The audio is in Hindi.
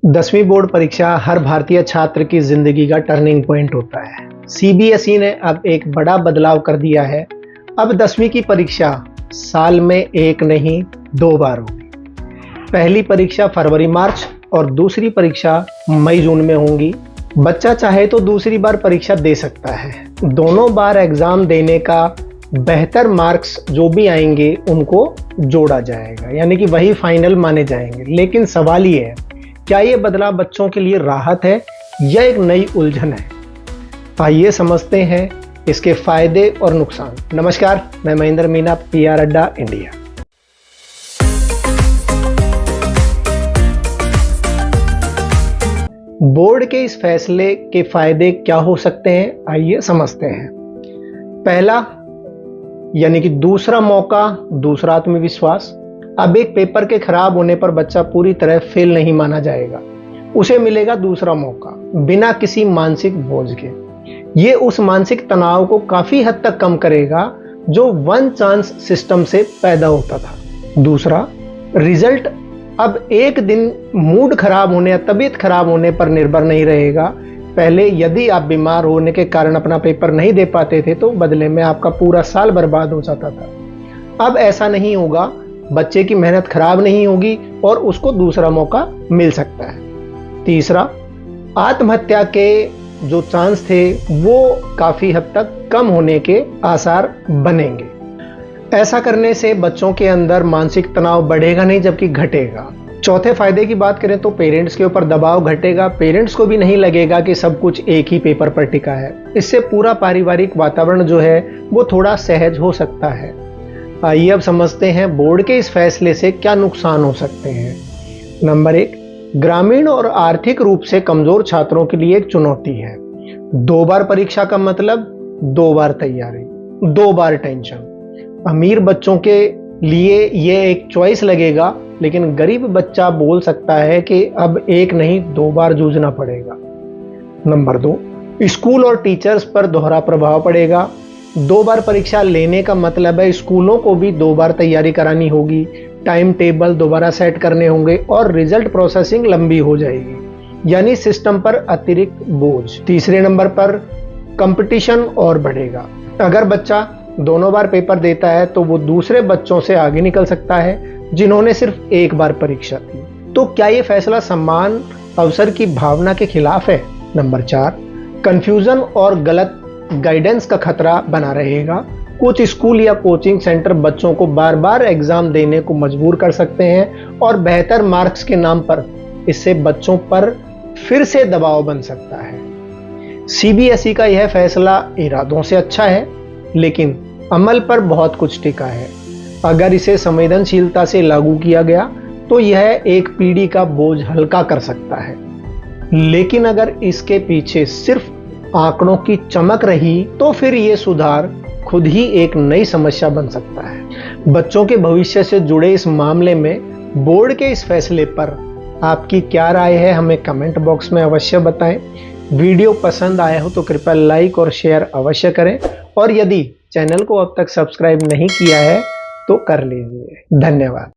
10वीं बोर्ड परीक्षा हर भारतीय छात्र की जिंदगी का टर्निंग पॉइंट होता है। सीबीएसई ने अब एक बड़ा बदलाव कर दिया है। अब 10वीं की परीक्षा साल में एक नहीं 2 बार होगी। पहली परीक्षा फरवरी मार्च और दूसरी परीक्षा मई जून में होंगी। बच्चा चाहे तो दूसरी बार परीक्षा दे सकता है। दोनों बार एग्जाम देने का बेहतर मार्क्स जो भी आएंगे उनको जोड़ा जाएगा, यानी कि वही फाइनल माने जाएंगे। लेकिन सवाल ये है, क्या ये बदलाव बच्चों के लिए राहत है या एक नई उलझन है? आइए समझते हैं इसके फायदे और नुकसान। नमस्कार, मैं महेंद्र मीना, PR अड्डा इंडिया। बोर्ड के इस फैसले के फायदे क्या हो सकते हैं, आइए समझते हैं। पहला, यानी कि दूसरा मौका, दूसरा आत्मविश्वास। अब एक पेपर के खराब होने पर बच्चा पूरी तरह फेल नहीं माना जाएगा, उसे मिलेगा दूसरा मौका बिना किसी मानसिक बोझ के। ये उस मानसिक तनाव को काफी हद तक कम करेगा जो वन चांस सिस्टम से पैदा होता था। दूसरा, रिजल्ट अब एक दिन मूड खराब होने या तबीयत खराब होने पर निर्भर नहीं रहेगा। पहले यदि आप बीमार होने के कारण अपना पेपर नहीं दे पाते थे तो बदले में आपका पूरा साल बर्बाद हो जाता था। अब ऐसा नहीं होगा, बच्चे की मेहनत खराब नहीं होगी और उसको दूसरा मौका मिल सकता है। तीसरा, आत्महत्या के जो चांस थे वो काफी हद तक कम होने के आसार बनेंगे। ऐसा करने से बच्चों के अंदर मानसिक तनाव बढ़ेगा नहीं जबकि घटेगा। चौथे फायदे की बात करें तो पेरेंट्स के ऊपर दबाव घटेगा। पेरेंट्स को भी नहीं लगेगा कि सब कुछ एक ही पेपर पर टिका है। इससे पूरा पारिवारिक वातावरण जो है वो थोड़ा सहज हो सकता है। आइए अब समझते हैं बोर्ड के इस फैसले से क्या नुकसान हो सकते हैं। नंबर 1, ग्रामीण और आर्थिक रूप से कमजोर छात्रों के लिए एक चुनौती है। 2 बार परीक्षा का मतलब 2 बार तैयारी, 2 बार टेंशन। अमीर बच्चों के लिए यह एक चॉइस लगेगा, लेकिन गरीब बच्चा बोल सकता है कि अब एक नहीं 2 बार जूझना पड़ेगा। नंबर 2, स्कूल और टीचर्स पर दोहरा प्रभाव पड़ेगा। 2 बार परीक्षा लेने का मतलब है स्कूलों को भी 2 बार तैयारी करानी होगी, टाइम टेबल दोबारा सेट करने होंगे और रिजल्ट प्रोसेसिंग लंबी हो जाएगी, यानी सिस्टम पर अतिरिक्त बोझ। तीसरे नंबर पर कंपटीशन और बढ़ेगा। अगर बच्चा दोनों बार पेपर देता है तो वो दूसरे बच्चों से आगे निकल सकता है जिन्होंने सिर्फ 1 बार परीक्षा दी। तो क्या ये फैसला समान अवसर की भावना के खिलाफ है? नंबर 4, कंफ्यूजन और गलत गाइडेंस का खतरा बना रहेगा। कुछ स्कूल या कोचिंग सेंटर बच्चों को बार बार एग्जाम देने को मजबूर कर सकते हैं और बेहतर मार्क्स के नाम पर इससे बच्चों पर फिर से दबाव बन सकता है। सीबीएसई का यह फैसला इरादों से अच्छा है, लेकिन अमल पर बहुत कुछ टिका है। अगर इसे संवेदनशीलता से लागू किया गया तो यह एक पीढ़ी का बोझ हल्का कर सकता है, लेकिन अगर इसके पीछे सिर्फ आंकड़ों की चमक रही तो फिर ये सुधार खुद ही एक नई समस्या बन सकता है। बच्चों के भविष्य से जुड़े इस मामले में बोर्ड के इस फैसले पर आपकी क्या राय है, हमें कमेंट बॉक्स में अवश्य बताएं। वीडियो पसंद आया हो तो कृपया लाइक और शेयर अवश्य करें, और यदि चैनल को अब तक सब्सक्राइब नहीं किया है तो कर लीजिए। धन्यवाद।